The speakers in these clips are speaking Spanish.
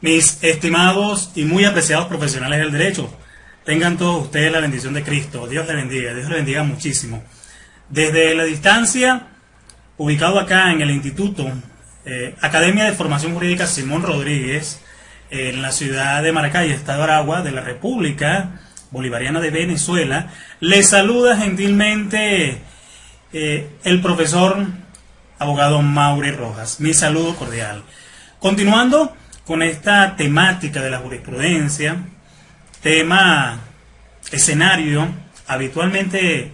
Mis estimados y muy apreciados profesionales del derecho, tengan todos ustedes la bendición de Cristo. Dios les bendiga muchísimo. Desde la distancia, ubicado acá en el Instituto Academia de Formación Jurídica Simón Rodríguez, en la ciudad de Maracay, Estado Aragua, de la República Bolivariana de Venezuela, les saluda gentilmente el profesor abogado Maury Rojas. Mi saludo cordial. Continuando con esta temática de la jurisprudencia, escenario habitualmente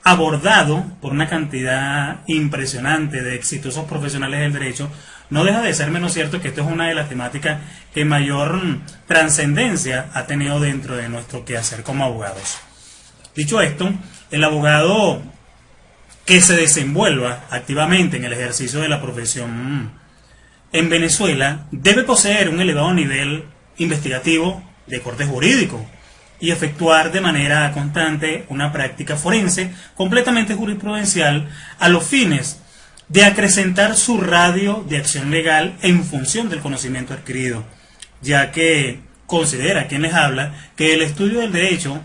abordado por una cantidad impresionante de exitosos profesionales del derecho, no deja de ser menos cierto que esto es una de las temáticas que mayor trascendencia ha tenido dentro de nuestro quehacer como abogados. Dicho esto, el abogado que se desenvuelva activamente en el ejercicio de la profesión en Venezuela debe poseer un elevado nivel investigativo de corte jurídico y efectuar de manera constante una práctica forense completamente jurisprudencial a los fines de acrecentar su radio de acción legal en función del conocimiento adquirido, ya que considera quien les habla que el estudio del derecho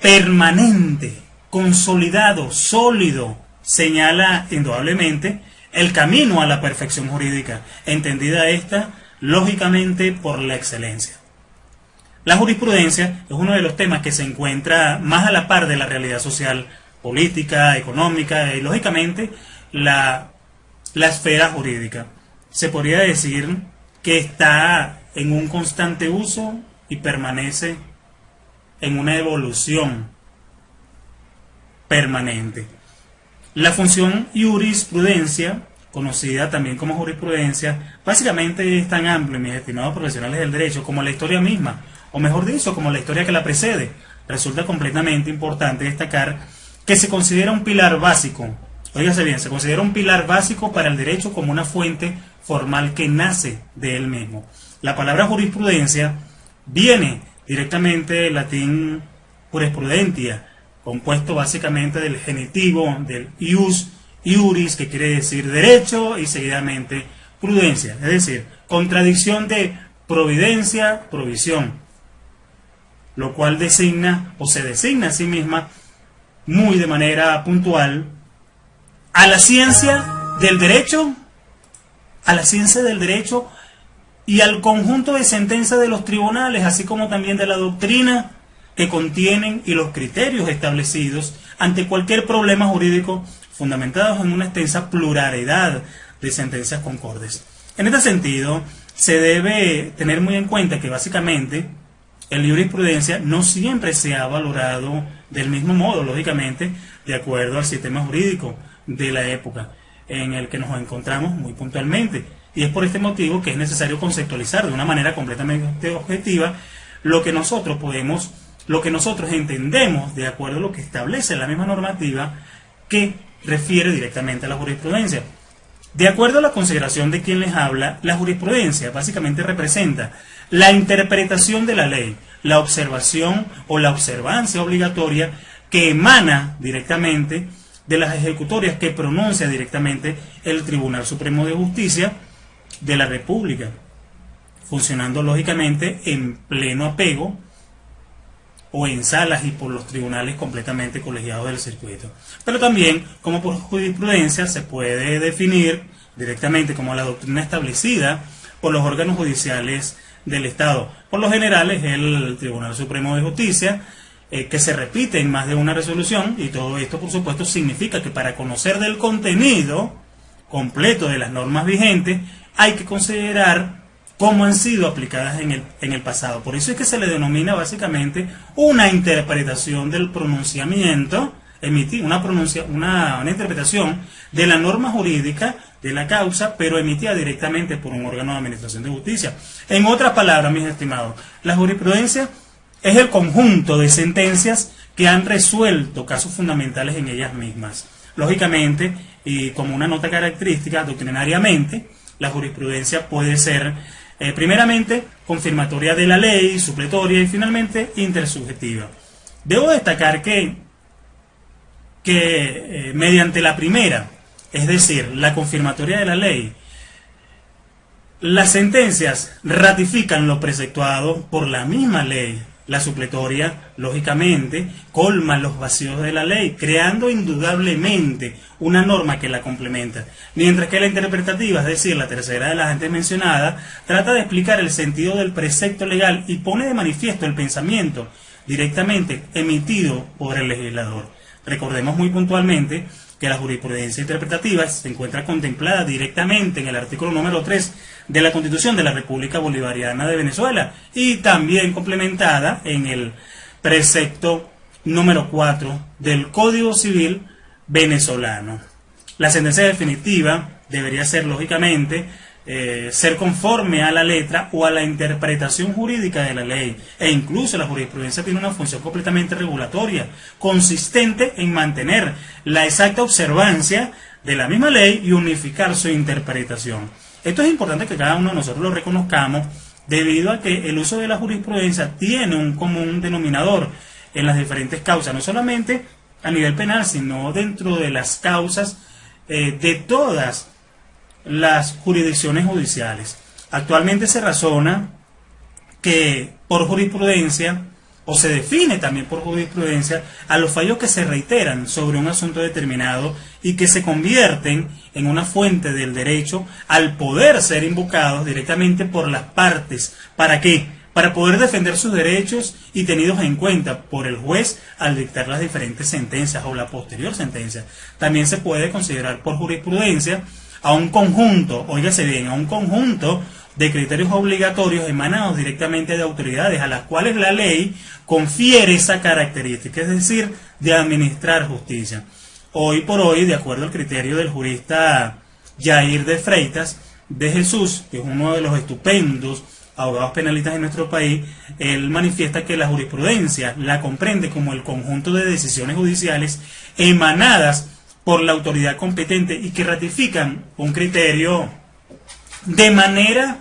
permanente, consolidado, sólido, señala indudablemente el camino a la perfección jurídica, entendida esta lógicamente por la excelencia. La jurisprudencia es uno de los temas que se encuentra más a la par de la realidad social, política, económica y lógicamente la esfera jurídica. Se podría decir que está en un constante uso y permanece en una evolución permanente. La función jurisprudencia, conocida también como jurisprudencia, básicamente es tan amplia, mis estimados profesionales del derecho, como la historia misma, o mejor dicho, como la historia que la precede. Resulta completamente importante destacar que se considera un pilar básico, óigase bien, se considera un pilar básico para el derecho como una fuente formal que nace de él mismo. La palabra jurisprudencia viene directamente del latín jurisprudentia, compuesto básicamente del genitivo del ius, iuris, que quiere decir derecho, y seguidamente prudencia, es decir, contradicción de providencia, provisión, lo cual designa o se designa a sí misma muy de manera puntual a la ciencia del derecho, y al conjunto de sentencias de los tribunales, así como también de la doctrina que contienen y los criterios establecidos ante cualquier problema jurídico fundamentados en una extensa pluralidad de sentencias concordes. En este sentido, se debe tener muy en cuenta que básicamente el jurisprudencia no siempre se ha valorado del mismo modo, lógicamente, de acuerdo al sistema jurídico de la época en el que nos encontramos muy puntualmente. Y es por este motivo que es necesario conceptualizar de una manera completamente objetiva lo que nosotros entendemos de acuerdo a lo que establece la misma normativa que refiere directamente a la jurisprudencia. De acuerdo a la consideración de quien les habla, la jurisprudencia básicamente representa la interpretación de la ley, la observación o la observancia obligatoria que emana directamente de las ejecutorias que pronuncia directamente el Tribunal Supremo de Justicia de la República, funcionando lógicamente en pleno apego o en salas y por los tribunales completamente colegiados del circuito. Pero también, como por jurisprudencia, se puede definir directamente como la doctrina establecida por los órganos judiciales del Estado. Por lo general es el Tribunal Supremo de Justicia, que se repite en más de una resolución, y todo esto, por supuesto, significa que para conocer del contenido completo de las normas vigentes, hay que considerar cómo han sido aplicadas en el pasado. Por eso es que se le denomina básicamente una interpretación del pronunciamiento, una interpretación de la norma jurídica de la causa, pero emitida directamente por un órgano de administración de justicia. En otras palabras, mis estimados, la jurisprudencia es el conjunto de sentencias que han resuelto casos fundamentales en ellas mismas. Lógicamente, y como una nota característica, doctrinariamente, la jurisprudencia puede ser primeramente confirmatoria de la ley, supletoria y finalmente intersubjetiva. Debo destacar que mediante la primera, es decir, la confirmatoria de la ley, Las sentencias ratifican lo preceptuado por la misma ley. La supletoria, lógicamente, colma los vacíos de la ley, creando indudablemente una norma que la complementa. Mientras que la interpretativa, es decir, la tercera de las antes mencionadas, trata de explicar el sentido del precepto legal y pone de manifiesto el pensamiento directamente emitido por el legislador. Recordemos muy puntualmente que la jurisprudencia interpretativa se encuentra contemplada directamente en el artículo número 3 de la Constitución de la República Bolivariana de Venezuela y también complementada en el precepto número 4 del Código Civil venezolano. La sentencia definitiva debería ser, lógicamente, ser conforme a la letra o a la interpretación jurídica de la ley, e incluso la jurisprudencia tiene una función completamente regulatoria, consistente en mantener la exacta observancia de la misma ley y unificar su interpretación. Esto es importante que cada uno de nosotros lo reconozcamos, debido a que el uso de la jurisprudencia tiene un común denominador en las diferentes causas, no solamente a nivel penal, sino dentro de las causas de todas las jurisdicciones judiciales. Actualmente se razona que por jurisprudencia, o se define también por jurisprudencia, a los fallos que se reiteran sobre un asunto determinado y que se convierten en una fuente del derecho al poder ser invocados directamente por las partes. ¿Para qué? Para poder defender sus derechos y tenidos en cuenta por el juez al dictar las diferentes sentencias o la posterior sentencia. También se puede considerar por jurisprudencia a un conjunto, óigase bien, a un conjunto de criterios obligatorios emanados directamente de autoridades a las cuales la ley confiere esa característica, es decir, de administrar justicia. Hoy por hoy, de acuerdo al criterio del jurista Jair de Freitas de Jesús, que es uno de los estupendos abogados penalistas en nuestro país, él manifiesta que la jurisprudencia la comprende como el conjunto de decisiones judiciales emanadas por la autoridad competente y que ratifican un criterio de manera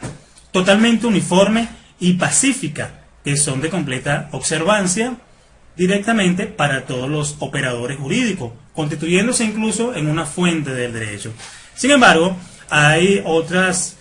totalmente uniforme y pacífica, que son de completa observancia directamente para todos los operadores jurídicos, constituyéndose incluso en una fuente del derecho. Sin embargo, hay otras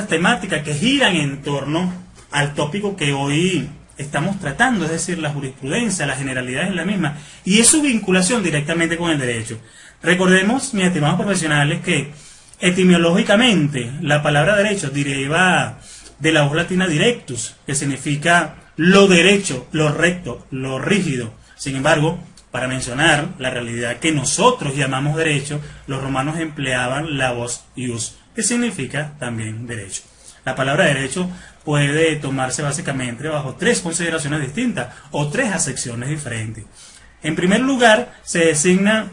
temáticas que giran en torno al tópico que hoy estamos tratando, es decir, la jurisprudencia, las generalidades en la misma, y es su vinculación directamente con el derecho. Recordemos, mis estimados profesionales, que etimológicamente la palabra derecho deriva de la voz latina directus, que significa lo derecho, lo recto, lo rígido. Sin embargo, para mencionar la realidad que nosotros llamamos derecho, los romanos empleaban la voz ius, que significa también derecho. La palabra derecho puede tomarse básicamente bajo tres consideraciones distintas o tres acepciones diferentes. En primer lugar, se designa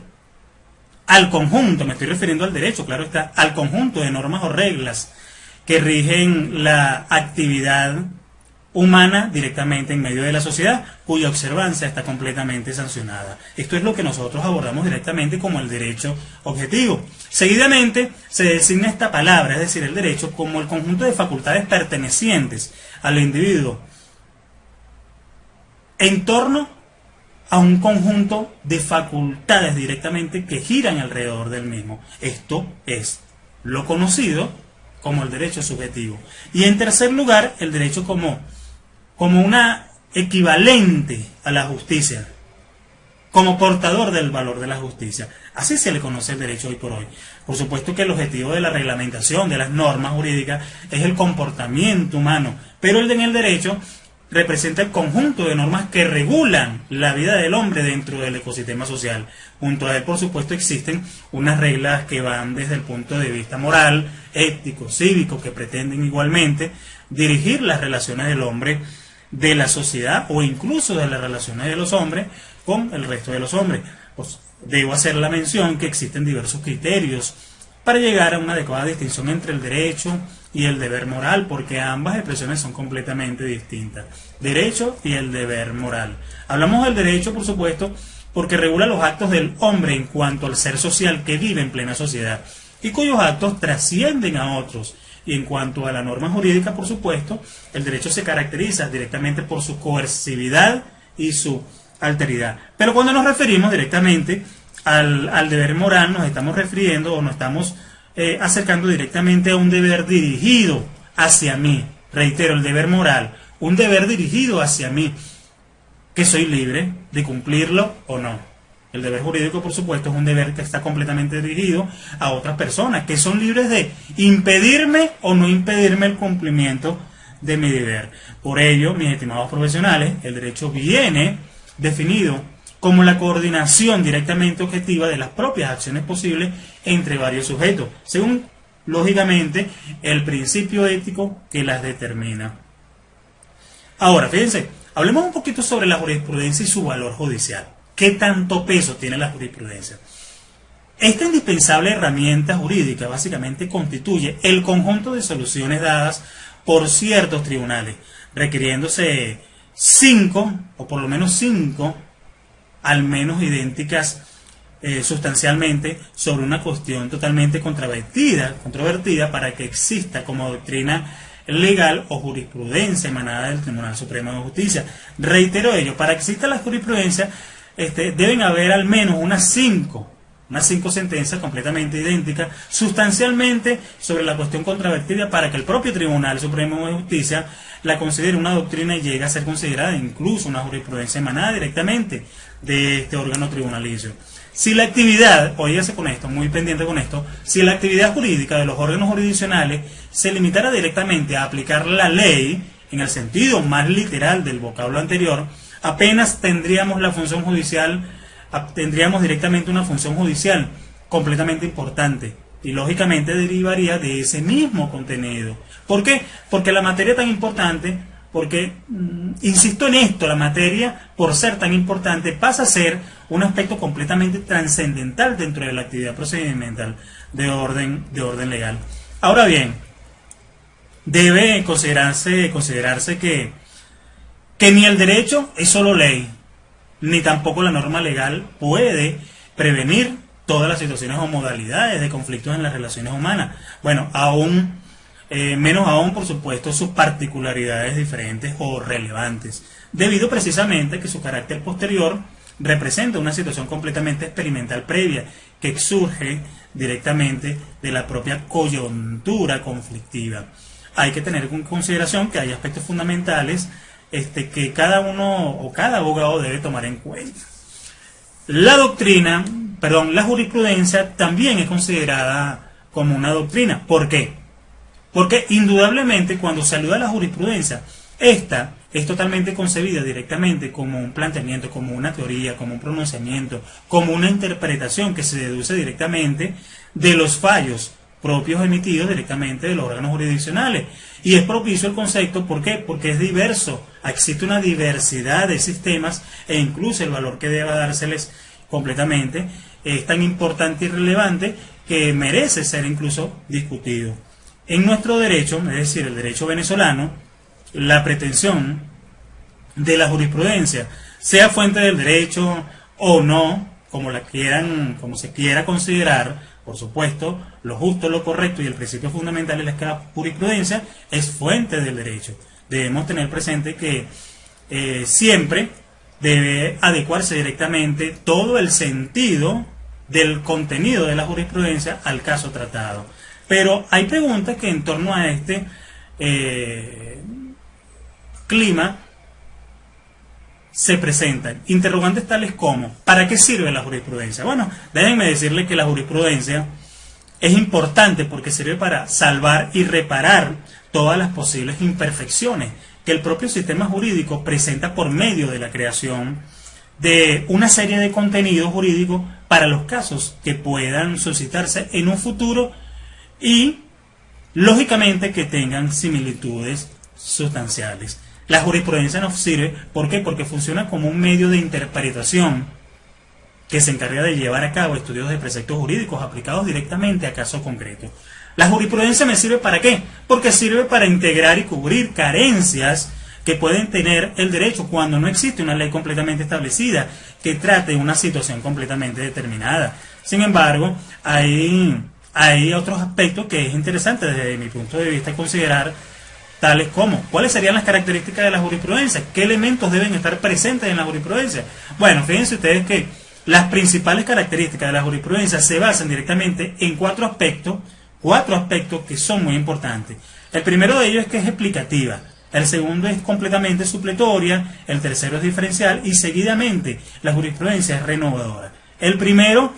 al conjunto, me estoy refiriendo al derecho, claro está, al conjunto de normas o reglas que rigen la actividad humana directamente en medio de la sociedad, cuya observancia está completamente sancionada. Esto es lo que nosotros abordamos directamente como el derecho objetivo. Seguidamente se designa esta palabra, es decir, el derecho, como el conjunto de facultades pertenecientes al individuo en torno a un conjunto de facultades directamente que giran alrededor del mismo. Esto es lo conocido como el derecho subjetivo. Y en tercer lugar, el derecho como una equivalente a la justicia, como portador del valor de la justicia. Así se le conoce el derecho hoy por hoy. Por supuesto que el objetivo de la reglamentación de las normas jurídicas es el comportamiento humano, pero el en el derecho representa el conjunto de normas que regulan la vida del hombre dentro del ecosistema social. Junto a él, por supuesto, existen unas reglas que van desde el punto de vista moral, ético, cívico, que pretenden igualmente dirigir las relaciones del hombre, de la sociedad o incluso de las relaciones de los hombres con el resto de los hombres. Pues, debo hacer la mención que existen diversos criterios para llegar a una adecuada distinción entre el derecho y el deber moral, porque ambas expresiones son completamente distintas. Derecho y el deber moral. Hablamos del derecho, por supuesto, porque regula los actos del hombre en cuanto al ser social que vive en plena sociedad y cuyos actos trascienden a otros. Y en cuanto a la norma jurídica, por supuesto, el derecho se caracteriza directamente por su coercividad y su alteridad. Pero cuando nos referimos directamente al deber moral, nos estamos refiriendo o nos estamos acercando directamente a un deber dirigido hacia mí. Reitero, el deber moral, un deber dirigido hacia mí, que soy libre de cumplirlo o no. El deber jurídico, por supuesto, es un deber que está completamente dirigido a otras personas, que son libres de impedirme o no impedirme el cumplimiento de mi deber. Por ello, mis estimados profesionales, el derecho viene definido como la coordinación directamente objetiva de las propias acciones posibles entre varios sujetos, según, lógicamente, el principio ético que las determina. Ahora, fíjense, hablemos un poquito sobre la jurisprudencia y su valor judicial. ¿Qué tanto peso tiene la jurisprudencia? Esta indispensable herramienta jurídica básicamente constituye el conjunto de soluciones dadas por ciertos tribunales, requiriéndose 5, o por lo menos 5, al menos idénticas sustancialmente sobre una cuestión totalmente controvertida para que exista como doctrina legal o jurisprudencia emanada del Tribunal Supremo de Justicia. Reitero ello, para que exista la jurisprudencia deben haber al menos unas 5 sentencias completamente idénticas sustancialmente sobre la cuestión controvertida para que el propio Tribunal Supremo de Justicia la considere una doctrina y llegue a ser considerada incluso una jurisprudencia emanada directamente de este órgano tribunalicio. Si la actividad, oígase con esto, muy pendiente con esto, si la actividad jurídica de los órganos jurisdiccionales se limitara directamente a aplicar la ley en el sentido más literal del vocablo anterior, apenas tendríamos directamente una función judicial completamente importante y lógicamente derivaría de ese mismo contenido. ¿Por qué? Porque la materia tan importante, insisto en esto, la materia, por ser tan importante, pasa a ser un aspecto completamente trascendental dentro de la actividad procedimental de orden legal. Ahora bien, debe considerarse que ni el derecho es solo ley, ni tampoco la norma legal puede prevenir todas las situaciones o modalidades de conflictos en las relaciones humanas. Bueno, menos aún, por supuesto, sus particularidades diferentes o relevantes, debido precisamente a que su carácter posterior representa una situación completamente experimental previa, que surge directamente de la propia coyuntura conflictiva. Hay que tener en consideración que hay aspectos fundamentales que cada uno o cada abogado debe tomar en cuenta. La jurisprudencia también es considerada como una doctrina. ¿Por qué? Porque indudablemente cuando se alude a la jurisprudencia, esta es totalmente concebida directamente como un planteamiento, como una teoría, como un pronunciamiento, como una interpretación que se deduce directamente de los fallos propios emitidos directamente de los órganos jurisdiccionales. Y es propicio el concepto, ¿por qué? Porque es diverso, existe una diversidad de sistemas e incluso el valor que deba dárseles completamente es tan importante y relevante que merece ser incluso discutido. En nuestro derecho, es decir, el derecho venezolano, la pretensión de la jurisprudencia, sea fuente del derecho o no, como se quiera considerar, por supuesto, lo justo, lo correcto y el principio fundamental de la jurisprudencia es fuente del derecho. Debemos tener presente que siempre debe adecuarse directamente todo el sentido del contenido de la jurisprudencia al caso tratado. Pero hay preguntas que en torno a este clima se presentan. Interrogantes tales como, ¿para qué sirve la jurisprudencia? Bueno, déjenme decirles que la jurisprudencia es importante porque sirve para salvar y reparar todas las posibles imperfecciones que el propio sistema jurídico presenta por medio de la creación de una serie de contenidos jurídicos para los casos que puedan suscitarse en un futuro y, lógicamente, que tengan similitudes sustanciales. La jurisprudencia nos sirve, ¿por qué? Porque funciona como un medio de interpretación que se encarga de llevar a cabo estudios de preceptos jurídicos aplicados directamente a casos concretos. La jurisprudencia me sirve ¿para qué? Porque sirve para integrar y cubrir carencias que pueden tener el derecho cuando no existe una ley completamente establecida que trate una situación completamente determinada. Sin embargo, hay otros aspectos que es interesante desde mi punto de vista considerar, tales como, ¿cuáles serían las características de la jurisprudencia? ¿Qué elementos deben estar presentes en la jurisprudencia? Bueno, fíjense ustedes que las principales características de la jurisprudencia se basan directamente en 4 aspectos 4 aspectos que son muy importantes. El primero de ellos es que es explicativa, el segundo es completamente supletoria, el tercero es diferencial y seguidamente la jurisprudencia es renovadora. El primero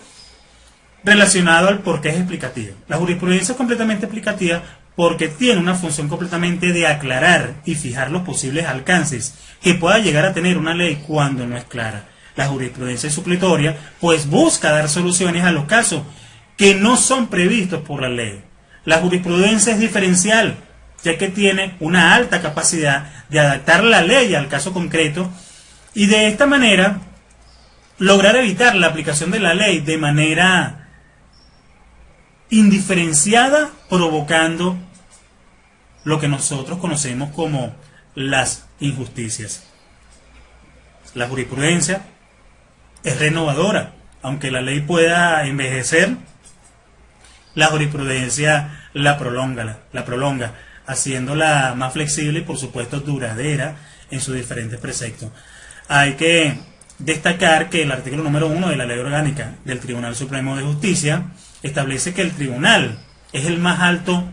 relacionado al por qué es explicativa. La jurisprudencia es completamente explicativa porque tiene una función completamente de aclarar y fijar los posibles alcances que pueda llegar a tener una ley cuando no es clara. La jurisprudencia es supletoria, pues busca dar soluciones a los casos que no son previstos por la ley. La jurisprudencia es diferencial, ya que tiene una alta capacidad de adaptar la ley al caso concreto y de esta manera lograr evitar la aplicación de la ley de manera indiferenciada, provocando lo que nosotros conocemos como las injusticias. La jurisprudencia es renovadora, aunque la ley pueda envejecer, la jurisprudencia la prolonga, haciéndola más flexible y por supuesto duradera en sus diferentes preceptos. Hay que destacar que el artículo número 1 de la Ley Orgánica del Tribunal Supremo de Justicia establece que el tribunal es el más alto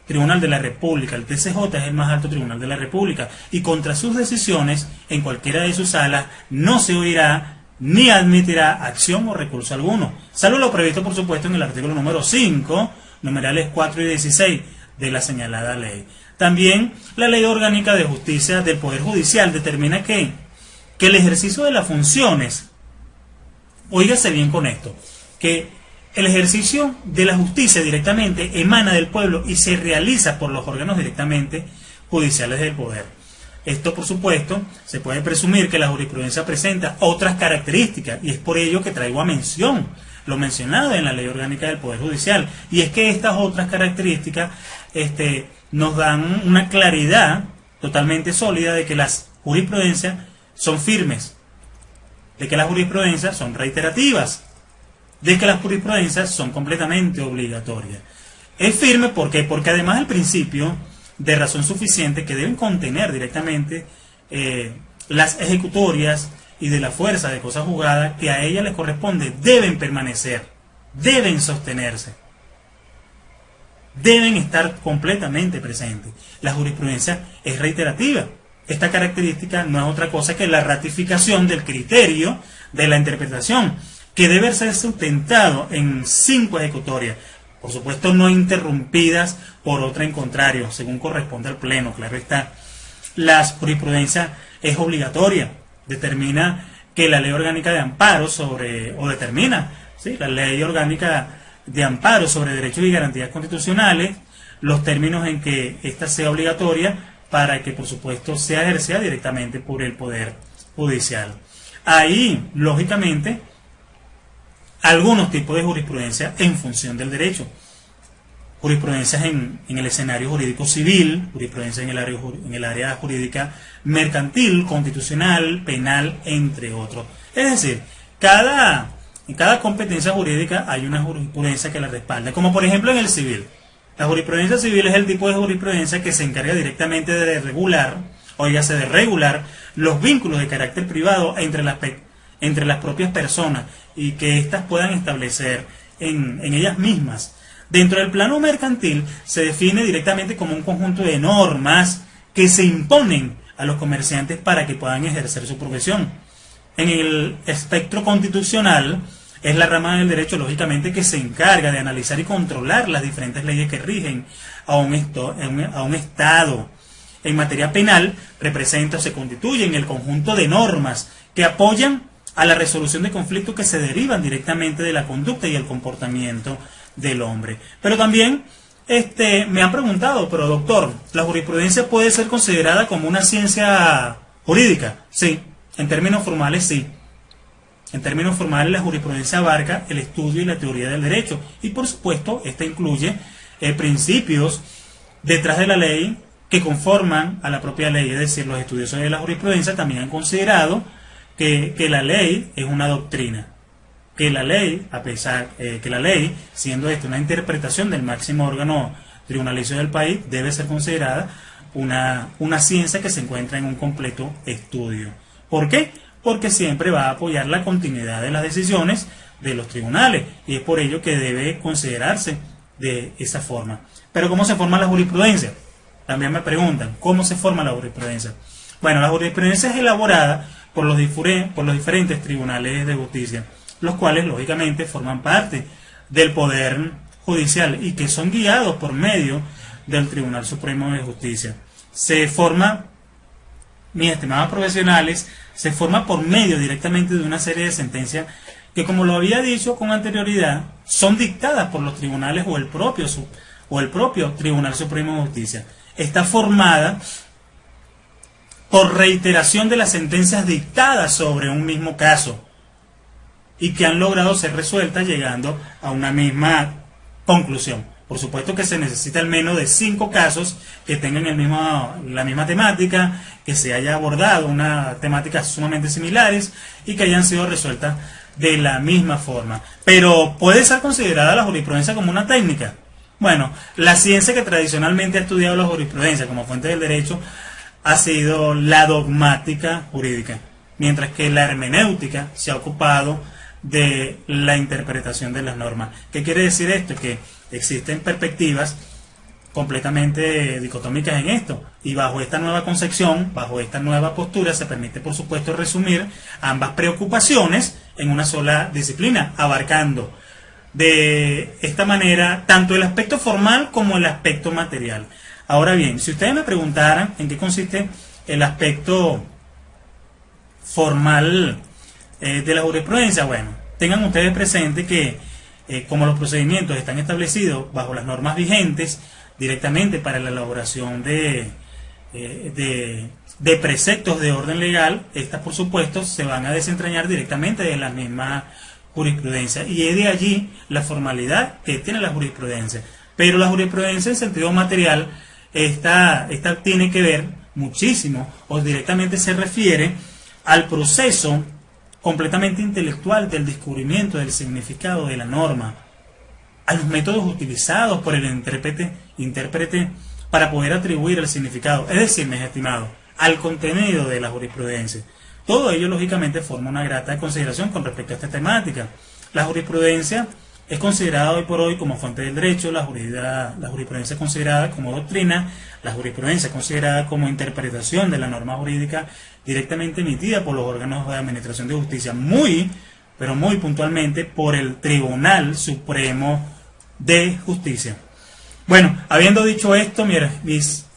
tribunal de la República, el TCJ es el más alto tribunal de la República, y contra sus decisiones, en cualquiera de sus salas, no se oirá ni admitirá acción o recurso alguno, salvo lo previsto por supuesto en el artículo número 5, numerales 4 y 16 de la señalada ley. También la Ley Orgánica de Justicia del Poder Judicial determina que el ejercicio de las funciones, oígase bien con esto, que el ejercicio de la justicia directamente emana del pueblo y se realiza por los órganos directamente judiciales del poder. Esto, por supuesto, se puede presumir que la jurisprudencia presenta otras características y es por ello que traigo a mención lo mencionado en la Ley Orgánica del Poder Judicial. Y es que estas otras características nos dan una claridad totalmente sólida de que las jurisprudencias son firmes, de que las jurisprudencias son reiterativas, de que las jurisprudencias son completamente obligatorias. Es firme porque además el principio de razón suficiente que deben contener directamente las ejecutorias y de la fuerza de cosa juzgada que a ella les corresponde deben permanecer, deben sostenerse, deben estar completamente presentes. La jurisprudencia es reiterativa. Esta característica no es otra cosa que la ratificación del criterio de la interpretación, que debe ser sustentado en 5 ejecutorias, por supuesto no interrumpidas por otra en contrario, según corresponde al pleno, claro está. La jurisprudencia es obligatoria, determina que la ley orgánica de amparo la ley orgánica de amparo sobre derechos y garantías constitucionales, los términos en que ésta sea obligatoria para que por supuesto sea ejercida directamente por el Poder Judicial. Ahí, lógicamente, algunos tipos de jurisprudencia en función del derecho. Jurisprudencias en el escenario jurídico civil, jurisprudencia en el área jurídica mercantil, constitucional, penal, entre otros. Es decir, en cada competencia jurídica hay una jurisprudencia que la respalda, como por ejemplo en el civil. La jurisprudencia civil es el tipo de jurisprudencia que se encarga directamente de regular los vínculos de carácter privado entre las propias personas y que éstas puedan establecer en ellas mismas. Dentro del plano mercantil se define directamente como un conjunto de normas que se imponen a los comerciantes para que puedan ejercer su profesión. En el espectro constitucional es la rama del derecho, lógicamente, que se encarga de analizar y controlar las diferentes leyes que rigen a un Estado. En materia penal representa o se constituye en el conjunto de normas que apoyan a la resolución de conflictos que se derivan directamente de la conducta y el comportamiento del hombre. Pero también me han preguntado, pero doctor, ¿la jurisprudencia puede ser considerada como una ciencia jurídica? Sí, en términos formales sí. En términos formales la jurisprudencia abarca el estudio y la teoría del derecho y por supuesto esta incluye principios detrás de la ley que conforman a la propia ley, es decir, los estudiosos de la jurisprudencia también han considerado que la ley es una doctrina, que la ley, siendo esta una interpretación del máximo órgano tribunalicio del país, debe ser considerada una ciencia que se encuentra en un completo estudio. ¿Por qué? Porque siempre va a apoyar la continuidad de las decisiones de los tribunales y es por ello que debe considerarse de esa forma. Pero ¿cómo se forma la jurisprudencia? También me preguntan, ¿cómo se forma la jurisprudencia? Bueno, la jurisprudencia es elaborada por los diferentes tribunales de justicia, los cuales lógicamente forman parte del Poder Judicial y que son guiados por medio del Tribunal Supremo de Justicia. Se forma, mis estimados profesionales, se forma por medio directamente de una serie de sentencias que, como lo había dicho con anterioridad, son dictadas por los tribunales o el propio Tribunal Supremo de Justicia. Está formada por reiteración de las sentencias dictadas sobre un mismo caso y que han logrado ser resueltas llegando a una misma conclusión. Por supuesto que se necesita al menos de 5 casos que tengan la misma temática, que se haya abordado una temática sumamente similares y que hayan sido resueltas de la misma forma. Pero ¿puede ser considerada la jurisprudencia como una técnica? Bueno, la ciencia que tradicionalmente ha estudiado la jurisprudencia como fuente del derecho ha sido la dogmática jurídica, mientras que la hermenéutica se ha ocupado de la interpretación de las normas. ¿Qué quiere decir esto? Que existen perspectivas completamente dicotómicas en esto, y bajo esta nueva concepción, bajo esta nueva postura, se permite por supuesto resumir ambas preocupaciones en una sola disciplina, abarcando de esta manera tanto el aspecto formal como el aspecto material. Ahora bien, si ustedes me preguntaran en qué consiste el aspecto formal de la jurisprudencia, bueno, tengan ustedes presente que como los procedimientos están establecidos bajo las normas vigentes directamente para la elaboración de preceptos de orden legal, estas por supuesto se van a desentrañar directamente de la misma jurisprudencia, y es de allí la formalidad que tiene la jurisprudencia. Pero la jurisprudencia en sentido material, esta tiene que ver muchísimo o directamente se refiere al proceso completamente intelectual del descubrimiento del significado de la norma, a los métodos utilizados por el intérprete para poder atribuir el significado, es decir, mis estimados, al contenido de la jurisprudencia. Todo ello lógicamente forma una grata consideración con respecto a esta temática. La jurisprudencia es considerada hoy por hoy como fuente del derecho, la jurisprudencia es considerada como doctrina, la jurisprudencia es considerada como interpretación de la norma jurídica directamente emitida por los órganos de administración de justicia, pero muy puntualmente por el Tribunal Supremo de Justicia. Bueno, habiendo dicho esto, mis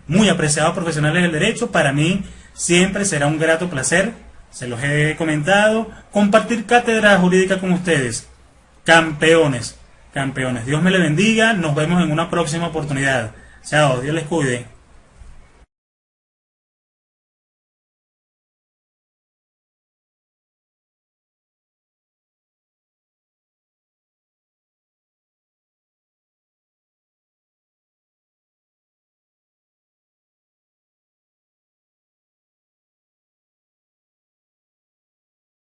muy apreciados profesionales del derecho, para mí siempre será un grato placer, se los he comentado, compartir cátedra jurídica con ustedes. Campeones, campeones. Dios me les bendiga, nos vemos en una próxima oportunidad. Chao, Dios les cuide.